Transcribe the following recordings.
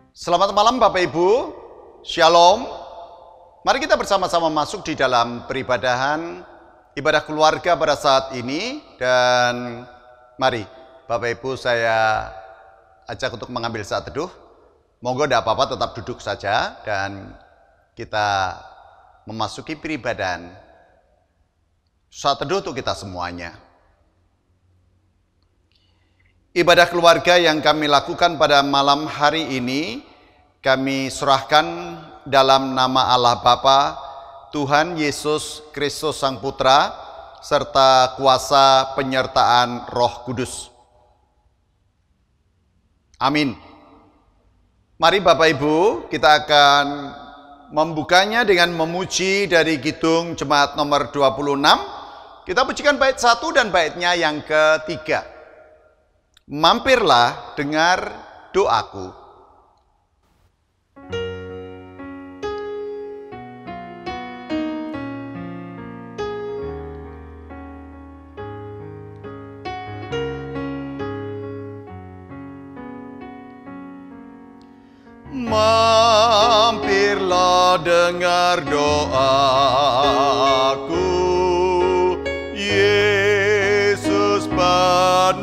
Selamat malam Bapak Ibu, Shalom. Mari kita bersama-sama masuk di dalam peribadahan ibadah keluarga pada saat ini. Dan mari Bapak Ibu saya ajak untuk mengambil saat teduh. Monggo tidak apa-apa, tetap duduk saja dan kita memasuki peribadahan saat teduh untuk kita semuanya. Ibadah keluarga yang kami lakukan pada malam hari ini, kami serahkan dalam nama Allah Bapa, Tuhan Yesus Kristus Sang Putra, serta kuasa penyertaan Roh Kudus. Amin. Mari Bapak Ibu, kita akan membukanya dengan memuji dari Kidung Jemaat nomor 26. Kita pujikan bait 1 dan baitnya yang ketiga. Mampirlah dengar doaku. Mampirlah dengar doaku, Yesus penebus.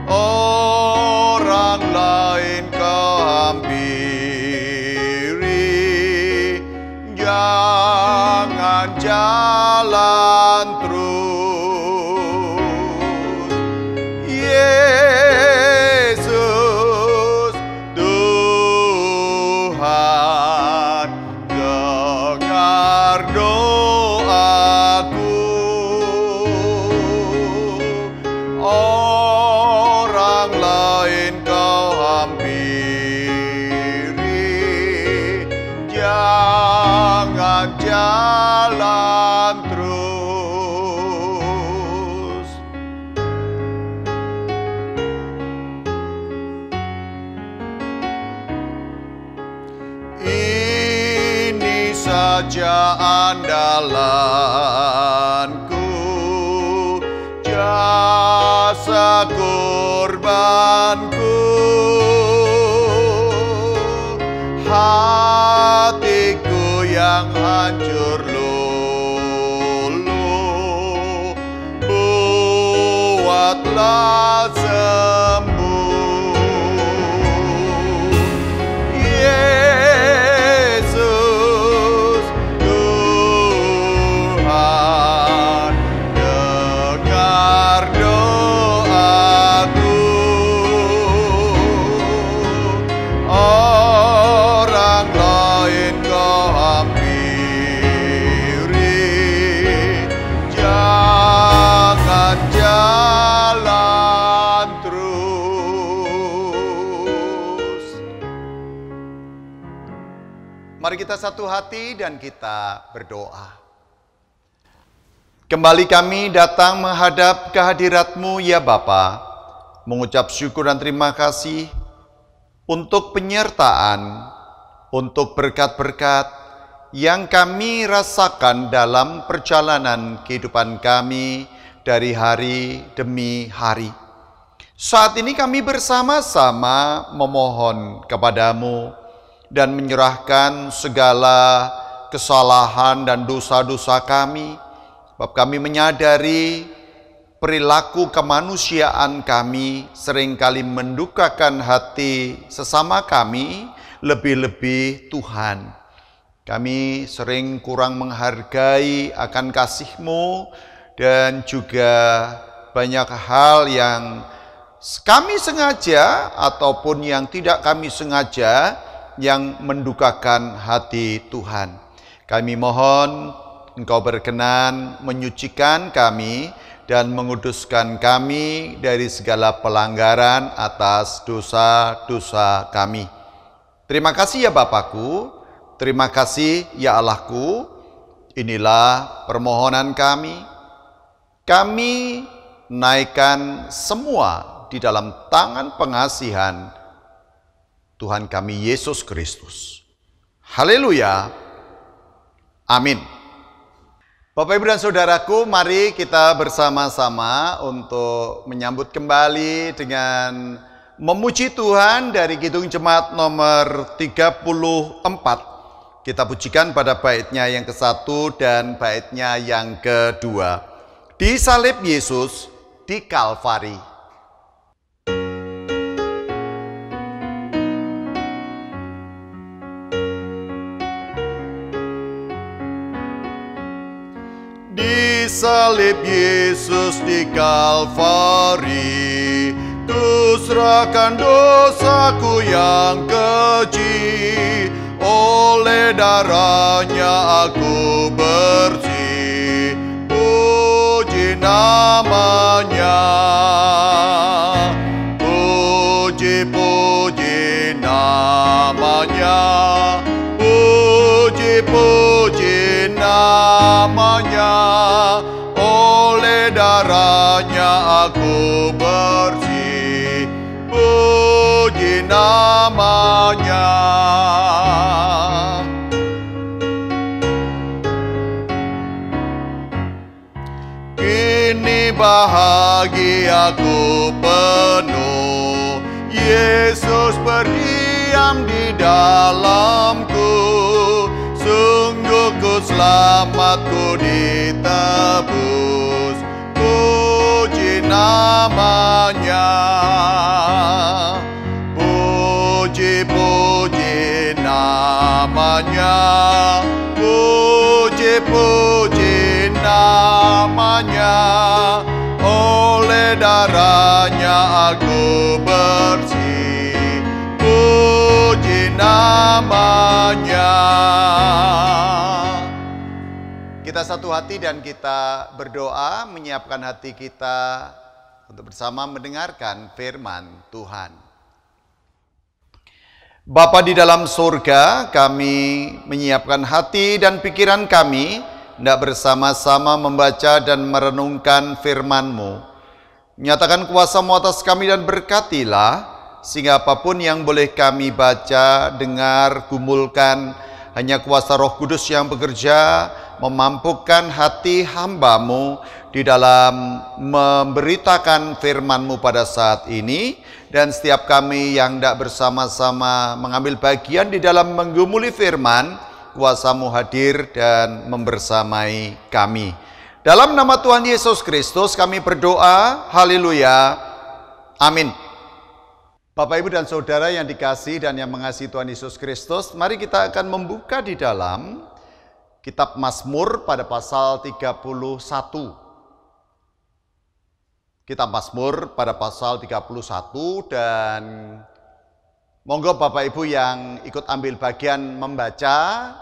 Orang lain kau hampiri, jangan jalan terus. Yesus Tuhan, dengar doaku. Orang lain kau hampiri, jangan jalan terus. Ini saja andalanku, jasa kurbanku, hatiku yang hancur luluh, buatlah sembuh. Yesus Tuhan, dengar doaku. Orang lain kau hampiri, jangan jalan terus. Mari kita satu hati dan kita berdoa. Kembali kami datang menghadap kehadirat-Mu ya Bapa, mengucap syukur dan terima kasih untuk penyertaan, untuk berkat-berkat yang kami rasakan dalam perjalanan kehidupan kami dari hari demi hari. Saat ini kami bersama-sama memohon kepadamu dan menyerahkan segala kesalahan dan dosa-dosa kami. Sebab kami menyadari perilaku kemanusiaan kami seringkali mendukakan hati sesama kami, lebih-lebih Tuhan. Kami sering kurang menghargai akan kasih-Mu dan juga banyak hal yang kami sengaja ataupun yang tidak kami sengaja yang mendukakan hati Tuhan. Kami mohon Engkau berkenan menyucikan kami dan menguduskan kami dari segala pelanggaran atas dosa-dosa kami. Terima kasih ya Bapakku, terima kasih ya Allahku. Inilah permohonan kami. Kami naikkan semua di dalam tangan pengasihan Tuhan kami Yesus Kristus. Haleluya. Amin. Bapak, Ibu, dan Saudaraku, mari kita bersama-sama untuk menyambut kembali dengan memuji Tuhan dari Kidung Jemaat nomor 34. Kita pujikan pada baitnya yang ke-1 dan baitnya yang ke-2. Di salib Yesus di Kalvari. Di salib Yesus di Kalvari, ku serahkan dosaku yang keji. Oleh darahnya aku bersih, puji namanya. Puji-puji namanya, puji-puji namanya. Oleh darahnya aku bersih, puji namanya. Kini bahagiaku penuh, Yesus berdiam di dalamku. Sungguh ku selamat, ku ditebus, puji namanya. Puji-puji namanya, puji-puji namanya. Oleh darahnya aku bersih, puji namanya. Kita satu hati dan kita berdoa menyiapkan hati kita untuk bersama mendengarkan firman Tuhan. Bapa di dalam surga, kami menyiapkan hati dan pikiran kami hendak bersama-sama membaca dan merenungkan firman-Mu. Nyatakan kuasa-Mu atas kami dan berkatilah, sehingga apapun yang boleh kami baca, dengar, gumulkan, hanya kuasa Roh Kudus yang bekerja, memampukan hati hamba-Mu di dalam memberitakan firman-Mu pada saat ini. Dan setiap kami yang hendak bersama-sama mengambil bagian di dalam menggumuli firman, kuasa-Mu hadir dan membersamai kami. Dalam nama Tuhan Yesus Kristus kami berdoa, haleluya, amin. Bapak, Ibu, dan Saudara yang dikasihi dan yang mengasihi Tuhan Yesus Kristus, mari kita akan membuka di dalam Kitab Mazmur pada pasal 31. Kitab Mazmur pada pasal 31, dan monggo Bapak Ibu yang ikut ambil bagian membaca,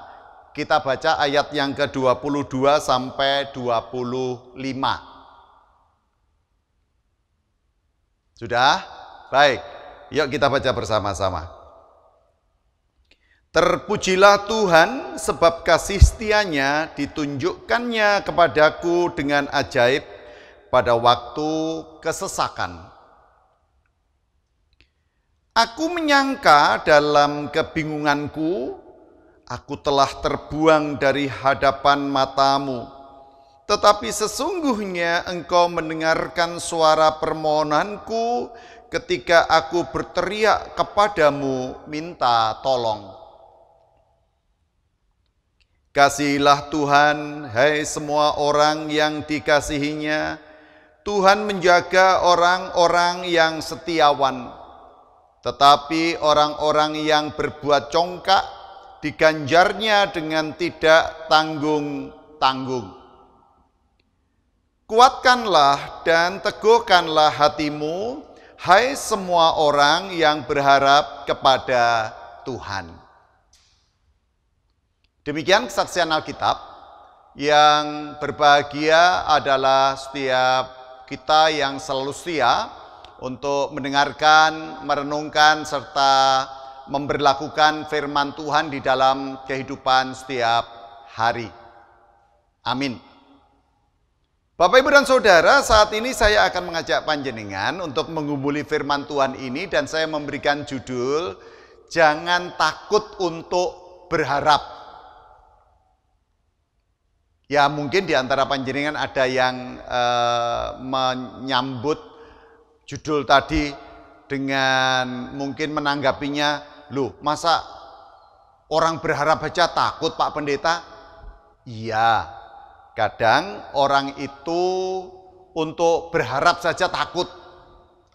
kita baca ayat yang ke-22 sampai 25. Sudah? Baik, yuk kita baca bersama-sama. Terpujilah Tuhan, sebab kasih setianya ditunjukkannya kepadaku dengan ajaib pada waktu kesesakan. Aku menyangka dalam kebingunganku, aku telah terbuang dari hadapan matamu. Tetapi sesungguhnya engkau mendengarkan suara permohonanku ketika aku berteriak kepadamu minta tolong. Kasihilah Tuhan, hai semua orang yang dikasihinya. Tuhan menjaga orang-orang yang setiawan, tetapi orang-orang yang berbuat congkak diganjarnya dengan tidak tanggung-tanggung. Kuatkanlah dan teguhkanlah hatimu, hai semua orang yang berharap kepada Tuhan. Demikian kesaksian Alkitab. Yang berbahagia adalah setiap kita yang selalu setia untuk mendengarkan, merenungkan, serta memberlakukan firman Tuhan di dalam kehidupan setiap hari. Amin. Bapak, Ibu, dan Saudara, saat ini saya akan mengajak panjenengan untuk menggumuli firman Tuhan ini, dan saya memberikan judul, Jangan Takut untuk Berharap. Ya mungkin di antara panjenengan ada yang menyambut judul tadi dengan mungkin menanggapinya, loh masa orang berharap aja takut Pak Pendeta? Iya, kadang orang itu untuk berharap saja takut.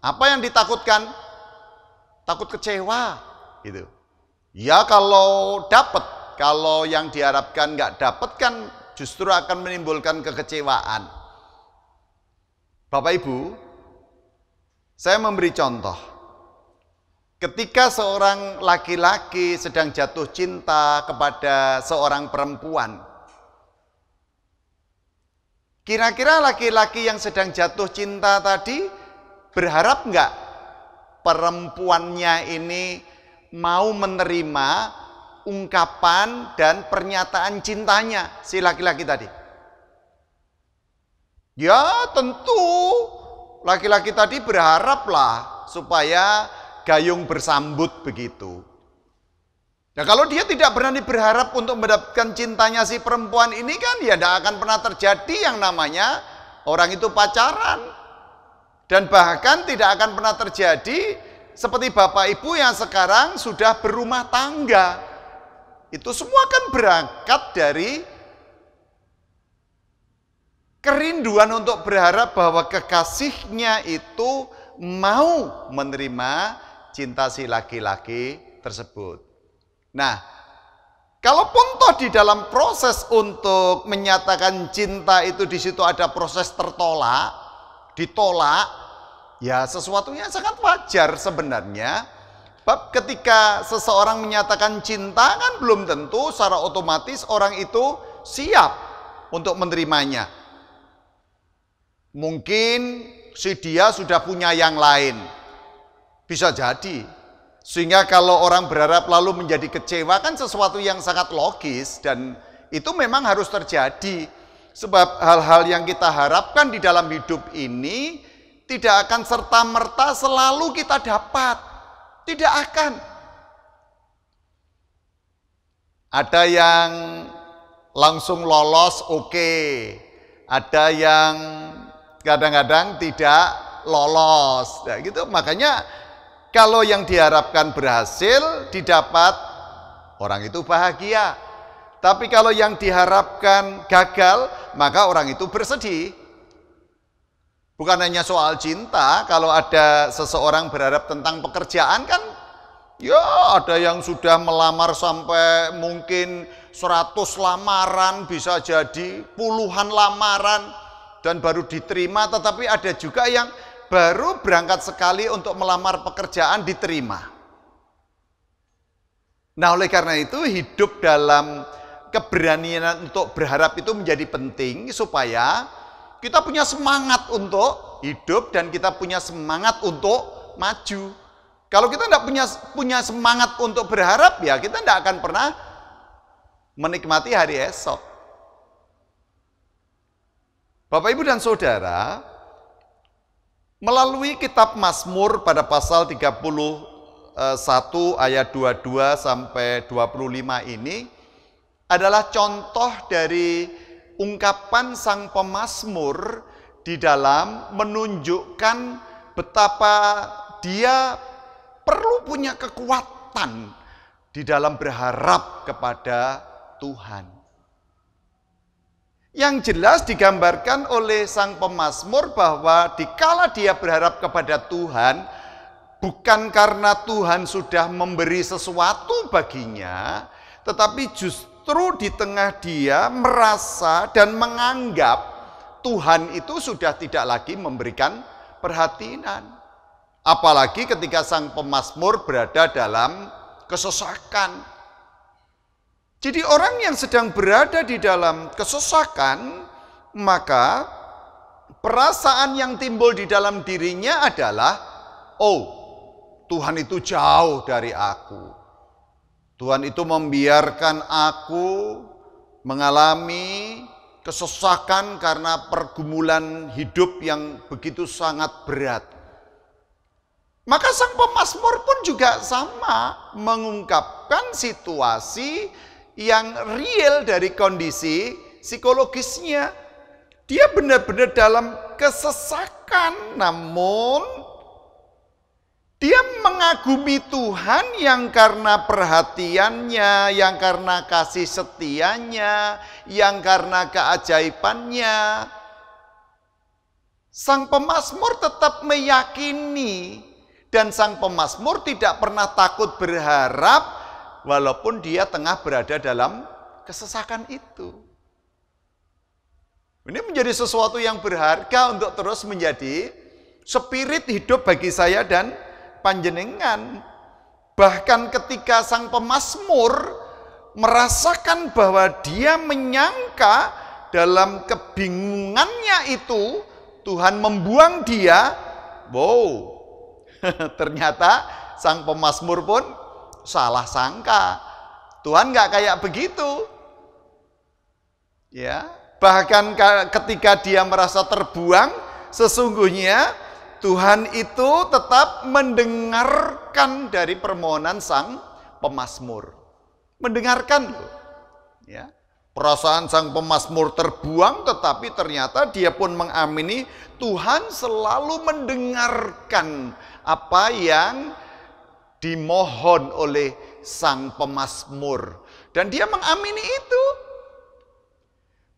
Apa yang ditakutkan? Takut kecewa gitu. Ya kalau dapat, kalau yang diharapkan nggak dapat kan justru akan menimbulkan kekecewaan. Bapak Ibu, saya memberi contoh. Ketika seorang laki-laki sedang jatuh cinta kepada seorang perempuan, kira-kira laki-laki yang sedang jatuh cinta tadi berharap nggak perempuannya ini mau menerima ungkapan dan pernyataan cintanya si laki-laki tadi? Ya tentu laki-laki tadi berharaplah supaya gayung bersambut begitu. Nah kalau dia tidak berani berharap untuk mendapatkan cintanya si perempuan ini kan ya tidak akan pernah terjadi yang namanya orang itu pacaran. Dan bahkan tidak akan pernah terjadi seperti Bapak Ibu yang sekarang sudah berumah tangga. Itu semua kan berangkat dari kerinduan untuk berharap bahwa kekasihnya itu mau menerima cinta si laki-laki tersebut. Nah, kalaupun toh di dalam proses untuk menyatakan cinta itu di situ ada proses ditolak, ya sesuatu yang sangat wajar sebenarnya. Sebab ketika seseorang menyatakan cinta kan belum tentu secara otomatis orang itu siap untuk menerimanya. Mungkin si dia sudah punya yang lain, bisa jadi. Sehingga kalau orang berharap lalu menjadi kecewa kan sesuatu yang sangat logis dan itu memang harus terjadi. Sebab hal-hal yang kita harapkan di dalam hidup ini tidak akan serta-merta selalu kita dapat. Tidak akan. Ada yang langsung lolos, oke. Ada yang kadang-kadang tidak lolos. Nah, gitu. Makanya kalau yang diharapkan berhasil didapat, orang itu bahagia. Tapi kalau yang diharapkan gagal, maka orang itu bersedih. Bukan hanya soal cinta, kalau ada seseorang berharap tentang pekerjaan kan, ya ada yang sudah melamar sampai mungkin 100 lamaran, bisa jadi puluhan lamaran, dan baru diterima. Tetapi ada juga yang baru berangkat sekali untuk melamar pekerjaan diterima. Nah oleh karena itu hidup dalam keberanian untuk berharap itu menjadi penting supaya kita punya semangat untuk hidup dan kita punya semangat untuk maju. Kalau kita tidak punya semangat untuk berharap, ya kita tidak akan pernah menikmati hari esok. Bapak, Ibu, dan Saudara, melalui kitab Mazmur pada pasal 31 ayat 22 sampai 25 ini adalah contoh dari ungkapan sang pemazmur di dalam menunjukkan betapa dia perlu punya kekuatan di dalam berharap kepada Tuhan. Yang jelas digambarkan oleh sang pemazmur bahwa dikala dia berharap kepada Tuhan, bukan karena Tuhan sudah memberi sesuatu baginya, tetapi justru di tengah dia merasa dan menganggap Tuhan itu sudah tidak lagi memberikan perhatian. Apalagi ketika sang pemazmur berada dalam kesesakan. Jadi orang yang sedang berada di dalam kesesakan, maka perasaan yang timbul di dalam dirinya adalah, oh, Tuhan itu jauh dari aku. Tuhan itu membiarkan aku mengalami kesesakan karena pergumulan hidup yang begitu sangat berat. Maka sang pemazmur pun juga sama, mengungkapkan situasi yang real dari kondisi psikologisnya. Dia benar-benar dalam kesesakan, namun dia mengagumi Tuhan yang karena perhatiannya, yang karena kasih setianya, yang karena keajaibannya. Sang pemazmur tetap meyakini, dan sang pemazmur tidak pernah takut berharap walaupun dia tengah berada dalam kesesakan itu. Ini menjadi sesuatu yang berharga untuk terus menjadi spirit hidup bagi saya dan panjenengan. Bahkan ketika sang pemazmur merasakan bahwa dia menyangka dalam kebingungannya itu Tuhan membuang dia, wow, ternyata sang pemazmur pun salah sangka. Tuhan nggak kayak begitu, ya. Bahkan ketika dia merasa terbuang, sesungguhnya Tuhan itu tetap mendengarkan dari permohonan sang pemazmur. Mendengarkan loh. Ya. Perasaan sang pemazmur terbuang, tetapi ternyata dia pun mengamini Tuhan selalu mendengarkan apa yang dimohon oleh sang pemazmur. Dan dia mengamini itu.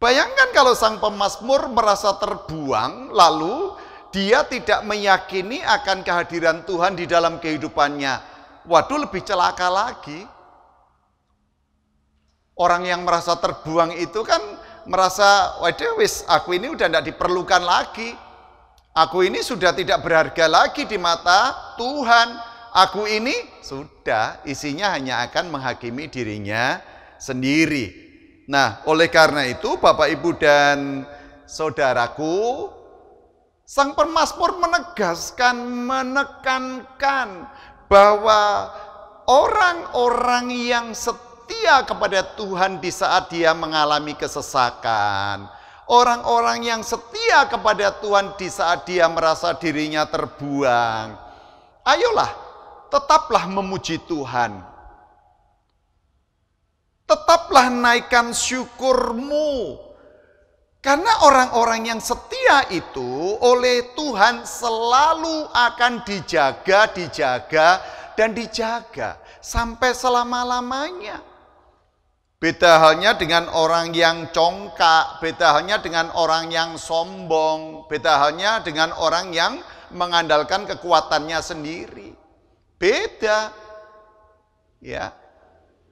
Bayangkan kalau sang pemazmur merasa terbuang, lalu dia tidak meyakini akan kehadiran Tuhan di dalam kehidupannya. Waduh, lebih celaka lagi. Orang yang merasa terbuang itu kan merasa, waduh wis, aku ini udah tidak diperlukan lagi. Aku ini sudah tidak berharga lagi di mata Tuhan. Aku ini sudah isinya hanya akan menghakimi dirinya sendiri. Nah, oleh karena itu Bapak Ibu dan saudaraku, sang pemazmur menekankan bahwa orang-orang yang setia kepada Tuhan di saat dia mengalami kesesakan, orang-orang yang setia kepada Tuhan di saat dia merasa dirinya terbuang, ayolah, tetaplah memuji Tuhan. Tetaplah naikkan syukurmu. Karena orang-orang yang setia itu oleh Tuhan selalu akan dijaga sampai selama-lamanya. Beda halnya dengan orang yang congkak, beda halnya dengan orang yang sombong, beda halnya dengan orang yang mengandalkan kekuatannya sendiri. Beda. Ya.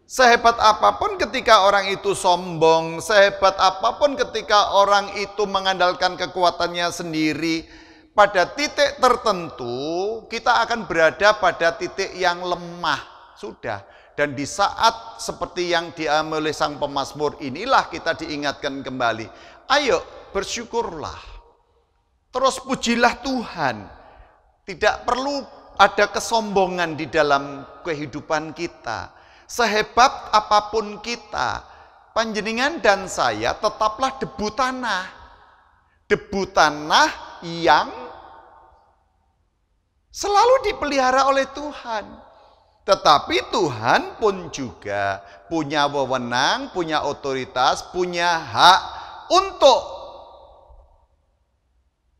Sehebat apapun ketika orang itu sombong, sehebat apapun ketika orang itu mengandalkan kekuatannya sendiri, pada titik tertentu kita akan berada pada titik yang lemah, sudah. Dan di saat seperti yang dialami oleh sang pemazmur inilah kita diingatkan kembali. Ayo bersyukurlah, terus pujilah Tuhan. Tidak perlu ada kesombongan di dalam kehidupan kita. Sehebat apapun kita, panjenengan dan saya tetaplah debu tanah. Debu tanah yang selalu dipelihara oleh Tuhan. Tetapi Tuhan pun juga punya wewenang, punya otoritas, punya hak untuk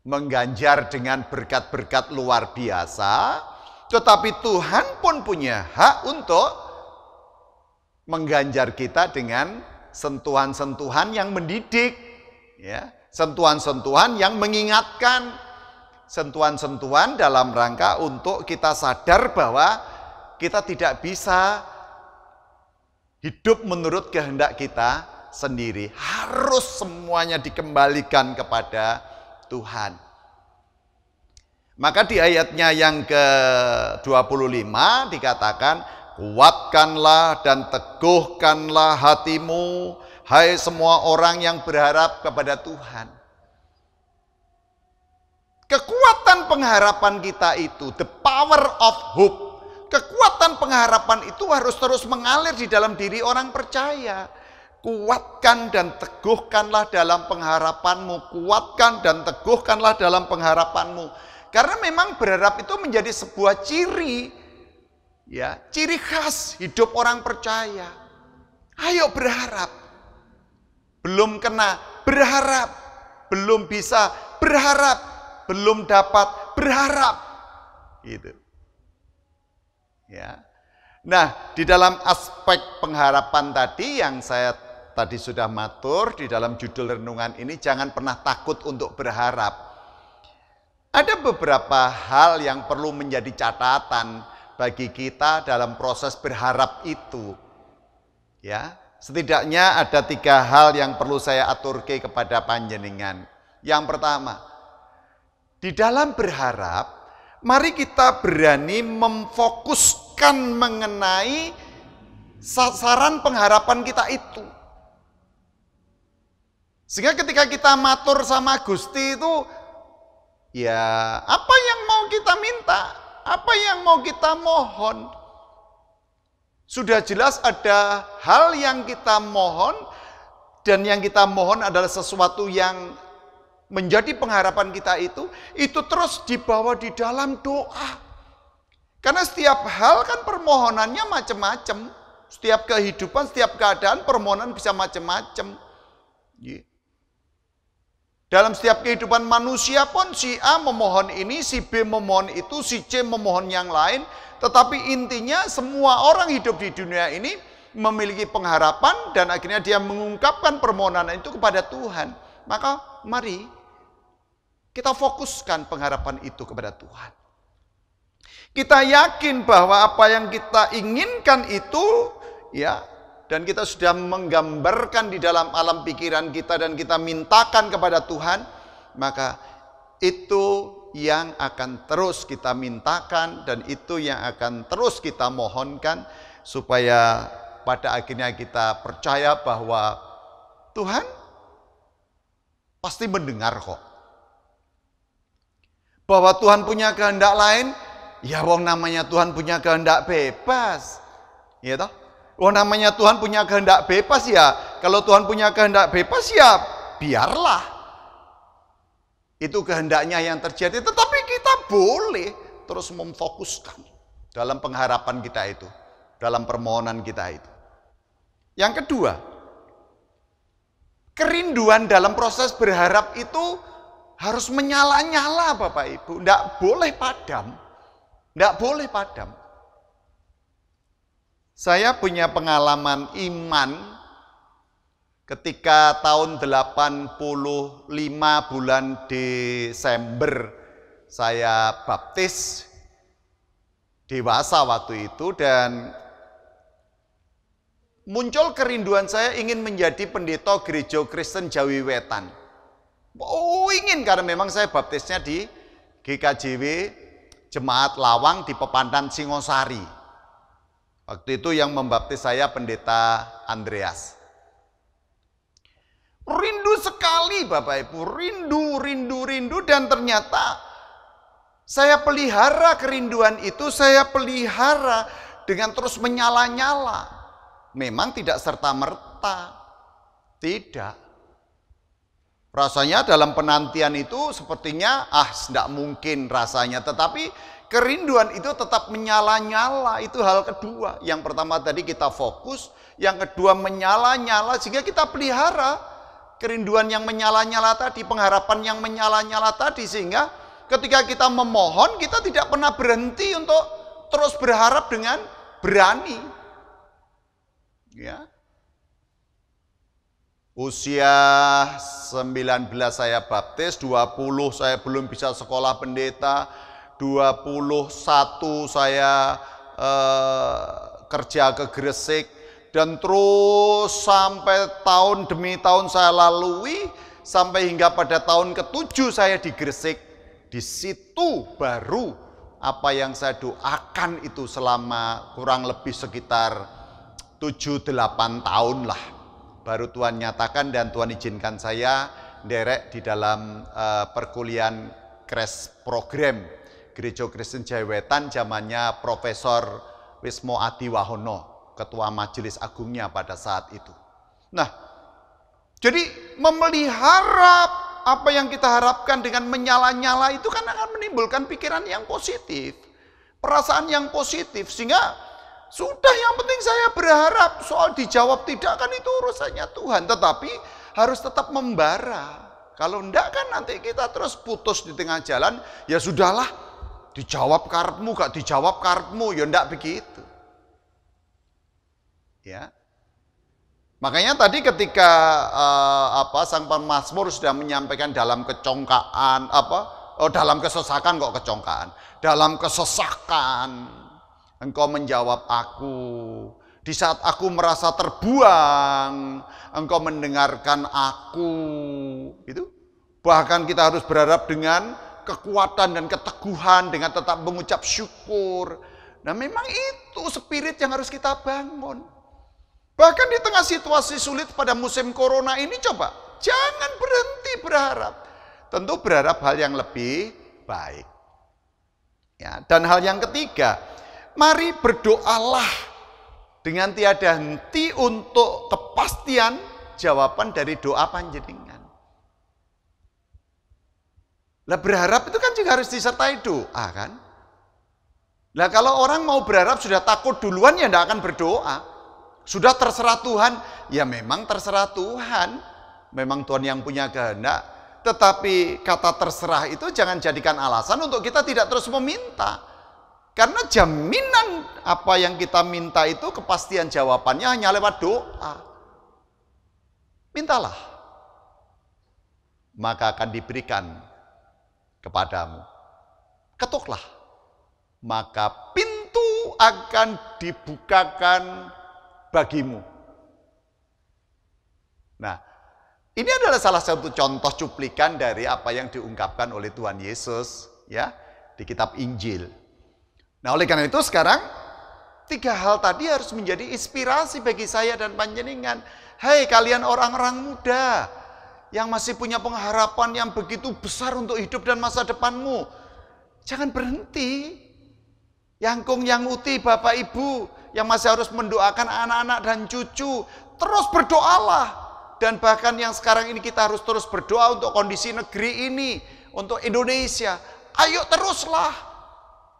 mengganjar dengan berkat-berkat luar biasa. Tetapi Tuhan pun punya hak untuk mengganjar kita dengan sentuhan-sentuhan yang mendidik, ya, sentuhan-sentuhan yang mengingatkan, sentuhan-sentuhan dalam rangka untuk kita sadar bahwa kita tidak bisa hidup menurut kehendak kita sendiri. Harus semuanya dikembalikan kepada Tuhan. Maka di ayatnya yang ke-25 dikatakan, kuatkanlah dan teguhkanlah hatimu, hai semua orang yang berharap kepada Tuhan. Kekuatan pengharapan kita itu, the power of hope, kekuatan pengharapan itu harus terus mengalir di dalam diri orang percaya. Kuatkan dan teguhkanlah dalam pengharapanmu, kuatkan dan teguhkanlah dalam pengharapanmu. Karena memang berharap itu menjadi sebuah ciri, ya, ciri khas hidup orang percaya. Ayo berharap. belum kena, berharap. Belum bisa, berharap. Belum dapat, berharap. Gitu. Ya. Nah, di dalam aspek pengharapan tadi yang saya tadi sudah matur di dalam judul renungan ini, jangan pernah takut untuk berharap. Ada beberapa hal yang perlu menjadi catatan bagi kita dalam proses berharap itu. Ya, setidaknya ada 3 hal yang perlu saya aturke kepada panjenengan. Yang pertama, di dalam berharap, mari kita berani memfokuskan mengenai sasaran pengharapan kita itu. Sehingga ketika kita matur sama Gusti itu, ya apa yang mau kita minta, apa yang mau kita mohon. Sudah jelas ada hal yang kita mohon, dan yang kita mohon adalah sesuatu yang menjadi pengharapan kita itu terus dibawa di dalam doa. Karena setiap hal kan permohonannya macam-macam. Setiap kehidupan, setiap keadaan permohonan bisa macam-macam. Dalam setiap kehidupan manusia pun si A memohon ini, si B memohon itu, si C memohon yang lain. Tetapi intinya semua orang hidup di dunia ini memiliki pengharapan dan akhirnya dia mengungkapkan permohonan itu kepada Tuhan. Maka mari kita fokuskan pengharapan itu kepada Tuhan. Kita yakin bahwa apa yang kita inginkan itu ya, dan kita sudah menggambarkan di dalam alam pikiran kita dan kita mintakan kepada Tuhan, maka itu yang akan terus kita mintakan dan itu yang akan terus kita mohonkan supaya pada akhirnya kita percaya bahwa Tuhan pasti mendengar kok. Bahwa Tuhan punya kehendak lain, ya wong namanya Tuhan punya kehendak bebas. Ya toh? Wong namanya Tuhan punya kehendak bebas ya. Kalau Tuhan punya kehendak bebas ya biarlah. Itu kehendaknya yang terjadi, tetapi kita boleh terus memfokuskan dalam pengharapan kita itu, dalam permohonan kita itu. Yang kedua, kerinduan dalam proses berharap itu harus menyala-nyala Bapak Ibu, tidak boleh padam. Tidak boleh padam. Saya punya pengalaman iman ketika tahun 85 bulan Desember saya baptis dewasa waktu itu dan muncul kerinduan saya ingin menjadi pendeta gereja Kristen Jawi Wetan. Oh ingin karena memang saya baptisnya di GKJW Jemaat Lawang di Pepandan Singosari. Waktu itu yang membaptis saya pendeta Andreas. Rindu sekali Bapak Ibu, rindu dan ternyata saya pelihara kerinduan itu, saya pelihara dengan terus menyala-nyala. Memang tidak serta-merta, tidak. Rasanya dalam penantian itu sepertinya tidak mungkin rasanya, tetapi kerinduan itu tetap menyala-nyala, itu hal kedua. Yang pertama tadi kita fokus, yang kedua menyala-nyala sehingga kita pelihara kerinduan yang menyala-nyala tadi, pengharapan yang menyala-nyala tadi, sehingga ketika kita memohon, kita tidak pernah berhenti untuk terus berharap dengan berani. Ya. Usia 19 saya baptis, 20 saya belum bisa sekolah pendeta, 21 saya kerja ke Gresik, dan terus sampai tahun demi tahun saya lalui, sampai hingga pada tahun ke-7 saya di Gresik. Di situ baru apa yang saya doakan itu selama kurang lebih sekitar 7-8 tahun lah. Baru Tuhan nyatakan dan Tuhan izinkan saya derek di dalam perkuliahan crash program Gereja Kristen Jawi Wetan zamannya Profesor Wismo Adiwahono, Ketua Majelis Agungnya pada saat itu. Nah, jadi memelihara apa yang kita harapkan dengan menyala-nyala itu kan akan menimbulkan pikiran yang positif, perasaan yang positif, sehingga sudah yang penting saya berharap, soal dijawab tidak kan itu urusannya Tuhan. Tetapi harus tetap membara. Kalau enggak kan nanti kita terus putus di tengah jalan, ya sudahlah, dijawab karepmu, gak dijawab karepmu, ya enggak begitu. Ya. Makanya tadi ketika sang pemazmur sudah menyampaikan dalam kecongkaan, dalam kesesakan kok kecongkaan, dalam kesesakan Engkau menjawab aku. Di saat aku merasa terbuang, Engkau mendengarkan aku. Itu. Bahkan kita harus berharap dengan kekuatan dan keteguhan, dengan tetap mengucap syukur. Nah, memang itu spirit yang harus kita bangun. Bahkan di tengah situasi sulit pada musim corona ini, coba jangan berhenti berharap. Tentu berharap hal yang lebih baik. Ya, dan hal yang ketiga, mari berdoalah dengan tiada henti untuk kepastian jawaban dari doa panjenengan. Lah berharap itu kan juga harus disertai doa kan? Lah kalau orang mau berharap sudah takut duluan ya tidak akan berdoa. Sudah terserah Tuhan, ya memang terserah Tuhan. Memang Tuhan yang punya kehendak. Tetapi kata terserah itu jangan jadikan alasan untuk kita tidak terus meminta. Karena jaminan apa yang kita minta itu kepastian jawabannya hanya lewat doa. Mintalah, maka akan diberikan kepadamu. Ketuklah, maka pintu akan dibukakan bagimu. Nah, ini adalah salah satu contoh cuplikan dari apa yang diungkapkan oleh Tuhan Yesus ya di kitab Injil. Nah, oleh karena itu sekarang 3 hal tadi harus menjadi inspirasi bagi saya dan panjenengan. Hai kalian orang-orang muda yang masih punya pengharapan yang begitu besar untuk hidup dan masa depanmu. Jangan berhenti. Yangkung yang uti Bapak Ibu yang masih harus mendoakan anak-anak dan cucu, terus berdoalah. Dan bahkan yang sekarang ini kita harus terus berdoa untuk kondisi negeri ini, untuk Indonesia. Ayo teruslah.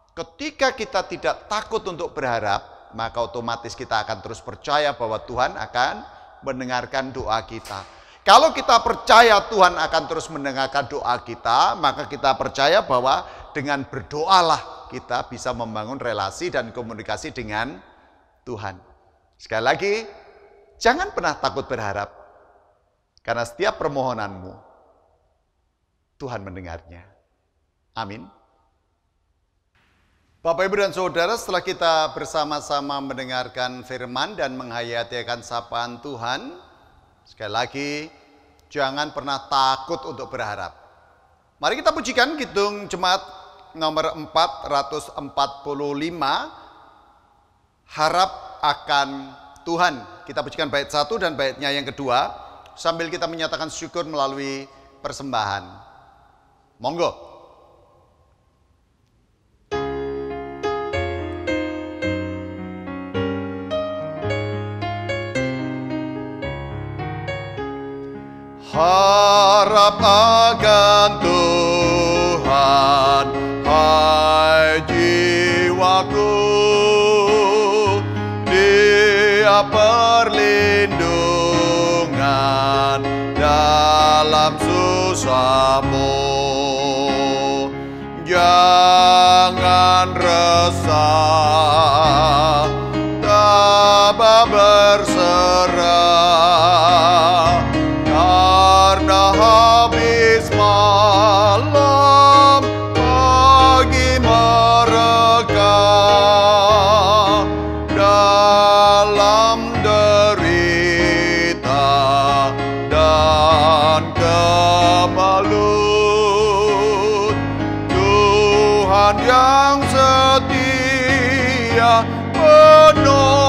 Ketika kita tidak takut untuk berharap, maka otomatis kita akan terus percaya bahwa Tuhan akan mendengarkan doa kita. Kalau kita percaya Tuhan akan terus mendengarkan doa kita, maka kita percaya bahwa dengan berdoalah kita bisa membangun relasi dan komunikasi dengan Tuhan. Sekali lagi, jangan pernah takut berharap. Karena setiap permohonanmu, Tuhan mendengarnya. Amin. Bapak, Ibu, dan Saudara, setelah kita bersama-sama mendengarkan firman dan menghayati akan sapaan Tuhan, sekali lagi, jangan pernah takut untuk berharap. Mari kita pujikan Kidung Jemaat nomor 445, Harap akan Tuhan. Kita pujikan bait 1 dan baitnya yang kedua, sambil kita menyatakan syukur melalui persembahan. Monggo. Harap akan Tuhan, hai jiwaku, Dia perlindungan dalam susahmu. Jangan resah, tabah berserah, karena habis malam pagi mereka dalam derita dan kemelut. Tuhan yang setia menolongmu.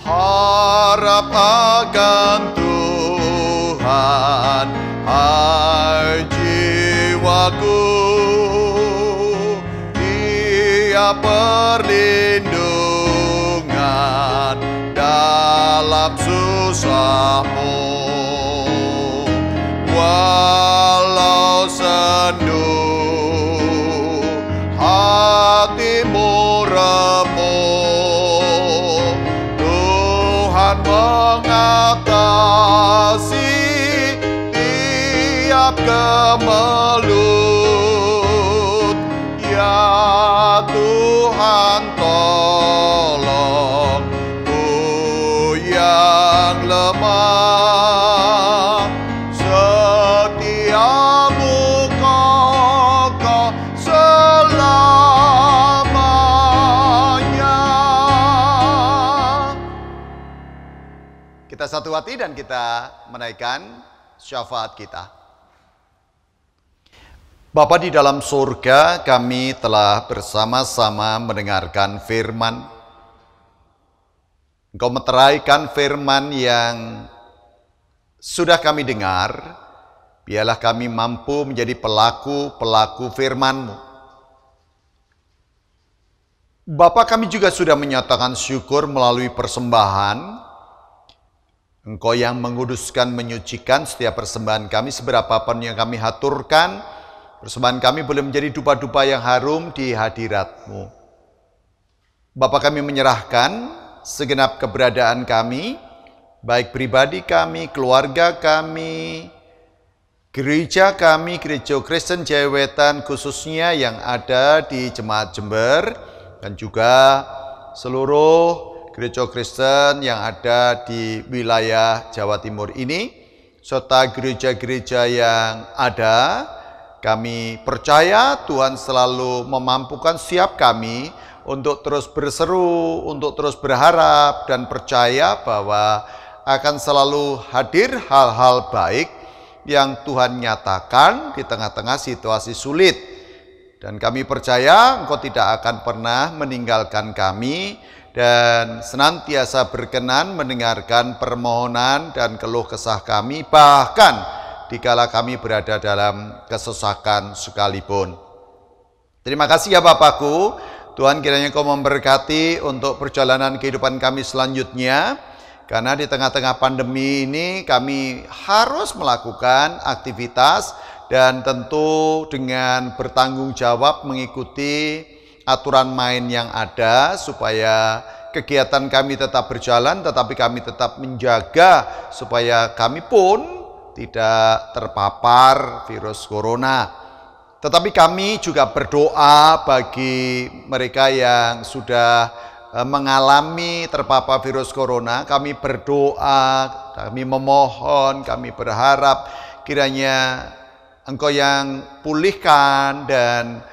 Harap akan Tuhan, hai jiwaku, Dia perlindungan dalam susahmu. Walau dan mengatasi tiap kemelut. Ya Tuhan, tolong ku yang lemah. Setiamu kokoh selamanya. Kita satu hati dan kita menaikkan syafaat kita. Bapa di dalam surga, kami telah bersama-sama mendengarkan firman. Engkau meteraikan firman yang sudah kami dengar. Biarlah kami mampu menjadi pelaku-pelaku firman-Mu. Bapa, kami juga sudah menyatakan syukur melalui persembahan. Engkau yang menguduskan, menyucikan setiap persembahan kami, seberapapun yang kami haturkan. Persembahan kami boleh menjadi dupa-dupa yang harum di hadirat-Mu. Bapa, kami menyerahkan segenap keberadaan kami, baik pribadi kami, keluarga kami, gereja kami, Gereja Kristen Jaya Wetan khususnya yang ada di Jemaat Jember, dan juga seluruh gereja Kristen yang ada di wilayah Jawa Timur ini, serta gereja-gereja yang ada. Kami percaya Tuhan selalu memampukan setiap kami untuk terus berseru, untuk terus berharap dan percaya bahwa akan selalu hadir hal-hal baik yang Tuhan nyatakan di tengah-tengah situasi sulit. Dan kami percaya Engkau tidak akan pernah meninggalkan kami dan senantiasa berkenan mendengarkan permohonan dan keluh kesah kami, bahkan dikala kami berada dalam kesesakan sekalipun. Terima kasih ya Bapakku. Tuhan kiranya Kau memberkati untuk perjalanan kehidupan kami selanjutnya. Karena di tengah-tengah pandemi ini kami harus melakukan aktivitas dan tentu dengan bertanggung jawab mengikuti aturan main yang ada supaya kegiatan kami tetap berjalan, tetapi kami tetap menjaga supaya kami pun tidak terpapar virus corona. Tetapi kami juga berdoa bagi mereka yang sudah mengalami terpapar virus corona. Kami berdoa, kami memohon, kami berharap kiranya Engkau yang pulihkan, dan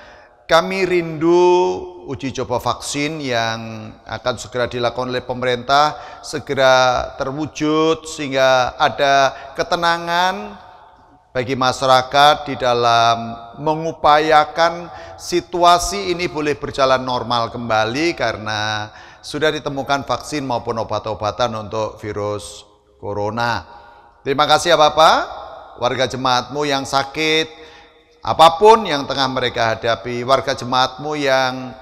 kami rindu uji coba vaksin yang akan segera dilakukan oleh pemerintah segera terwujud sehingga ada ketenangan bagi masyarakat di dalam mengupayakan situasi ini boleh berjalan normal kembali karena sudah ditemukan vaksin maupun obat-obatan untuk virus corona. Terima kasih ya Bapak, warga jemaat-Mu yang sakit, apapun yang tengah mereka hadapi, warga jemaat-Mu yang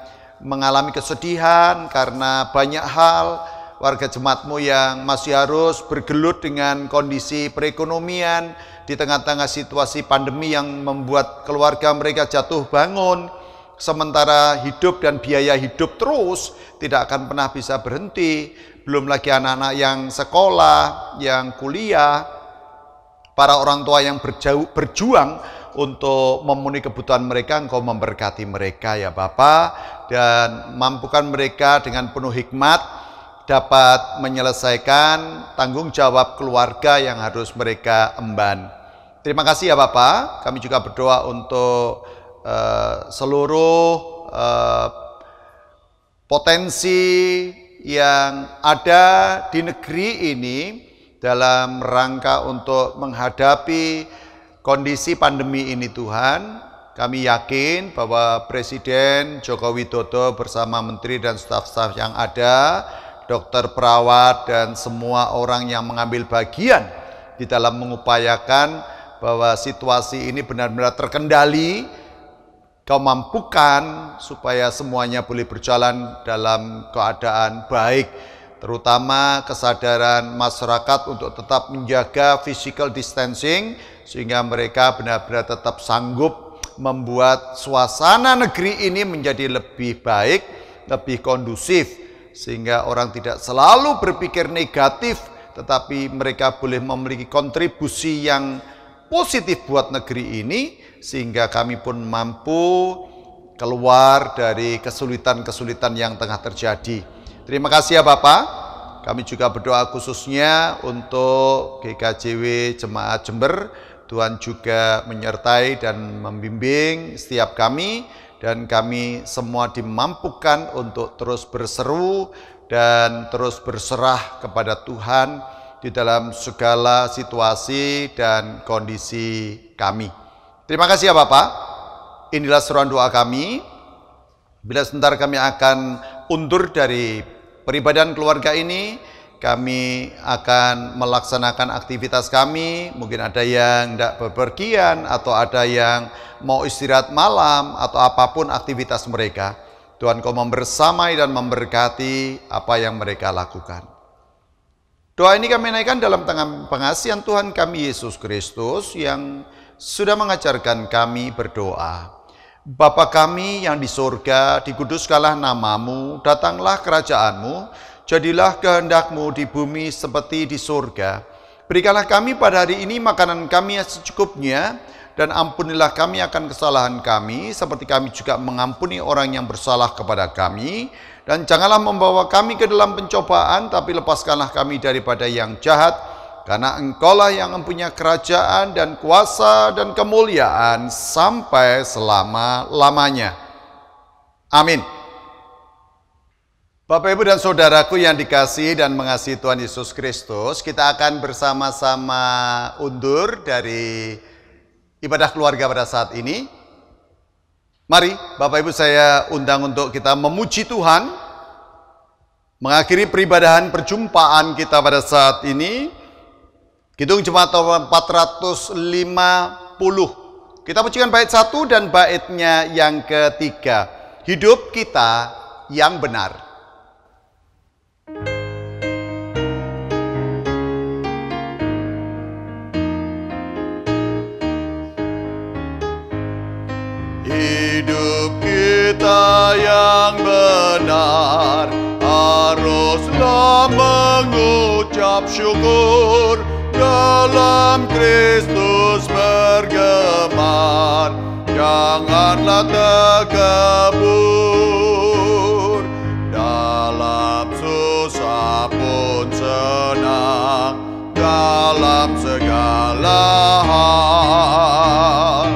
mengalami kesedihan karena banyak hal, warga jemaat-Mu yang masih harus bergelut dengan kondisi perekonomian di tengah-tengah situasi pandemi yang membuat keluarga mereka jatuh bangun, sementara hidup dan biaya hidup terus tidak akan pernah bisa berhenti, belum lagi anak-anak yang sekolah, yang kuliah, para orang tua yang berjuang untuk memenuhi kebutuhan mereka. Engkau memberkati mereka ya Bapa, dan mampukan mereka dengan penuh hikmat dapat menyelesaikan tanggung jawab keluarga yang harus mereka emban. Terima kasih ya Bapa. Kami juga berdoa untuk seluruh potensi yang ada di negeri ini dalam rangka untuk menghadapi kondisi pandemi ini. Tuhan, kami yakin bahwa Presiden Joko Widodo bersama menteri dan staf-staf yang ada, dokter, perawat, dan semua orang yang mengambil bagian di dalam mengupayakan bahwa situasi ini benar-benar terkendali. Kau mampukan supaya semuanya boleh berjalan dalam keadaan baik, terutama kesadaran masyarakat untuk tetap menjaga physical distancing, sehingga mereka benar-benar tetap sanggup membuat suasana negeri ini menjadi lebih baik, lebih kondusif, sehingga orang tidak selalu berpikir negatif, tetapi mereka boleh memiliki kontribusi yang positif buat negeri ini, sehingga kami pun mampu keluar dari kesulitan-kesulitan yang tengah terjadi. Terima kasih ya Bapak. Kami juga berdoa khususnya untuk GKJW Jemaat Jember. Tuhan juga menyertai dan membimbing setiap kami, dan kami semua dimampukan untuk terus berseru dan terus berserah kepada Tuhan di dalam segala situasi dan kondisi kami. Terima kasih ya Bapak. Inilah seruan doa kami. Bila sebentar kami akan undur dari peribadahan keluarga ini, kami akan melaksanakan aktivitas kami. Mungkin ada yang tidak bepergian, atau ada yang mau istirahat malam, atau apapun aktivitas mereka. Tuhan Kau membersamai dan memberkati apa yang mereka lakukan. Doa ini kami naikkan dalam tangan pengasihan Tuhan kami Yesus Kristus yang sudah mengajarkan kami berdoa. Bapa kami yang di surga, dikuduskanlah namamu, datanglah kerajaanmu, jadilah kehendakmu di bumi seperti di surga. Berikanlah kami pada hari ini makanan kami yang secukupnya, dan ampunilah kami akan kesalahan kami, seperti kami juga mengampuni orang yang bersalah kepada kami. Dan janganlah membawa kami ke dalam pencobaan, tapi lepaskanlah kami daripada yang jahat, karena Engkaulah yang mempunyai kerajaan dan kuasa dan kemuliaan sampai selama-lamanya. Amin. Bapak, Ibu, dan Saudaraku yang dikasihi dan mengasihi Tuhan Yesus Kristus, kita akan bersama-sama undur dari ibadah keluarga pada saat ini. Mari Bapak Ibu saya undang untuk kita memuji Tuhan, mengakhiri peribadahan perjumpaan kita pada saat ini. Kidung Jemaat 450. Kita pujikan bait 1 dan baitnya yang ketiga. Hidup kita yang benar. Hidup kita yang benar haruslah mengucap syukur, dalam Kristus bergemar, janganlah terkebur. Dalam susah pun senang, dalam segala hal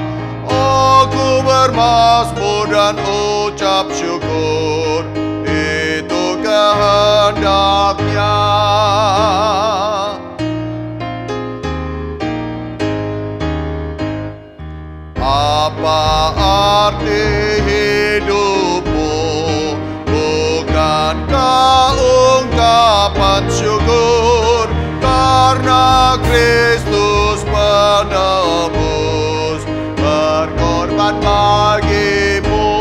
aku bermazmur dan ucap syukur, itu kehendaknya. Apa arti hidupmu? Bukankah ungkapan syukur karena Kristus penebus berkorban bagimu?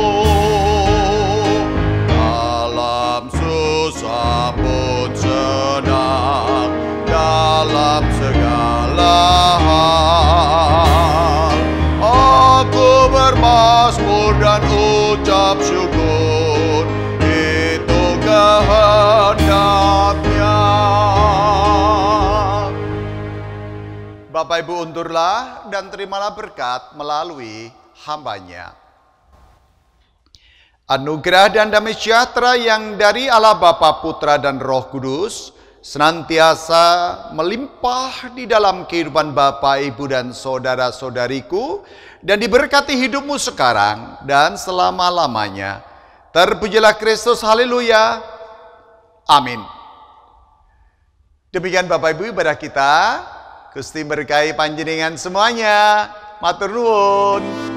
Dalam susah pun senang, dalam segala hal aku bermazmur dan ucap syukur, itu kehendaknya. Bapak Ibu undurlah dan terimalah berkat melalui hambanya. Anugerah dan damai sejahtera yang dari Allah Bapa, Putra, dan Roh Kudus senantiasa melimpah di dalam kehidupan Bapak, Ibu, dan saudara-saudariku, dan diberkati hidupmu sekarang dan selama-lamanya. Terpujilah Kristus, haleluya, amin. Demikian Bapak Ibu ibadah kita. Gusti berkahi panjenengan semuanya. Matur nuwun.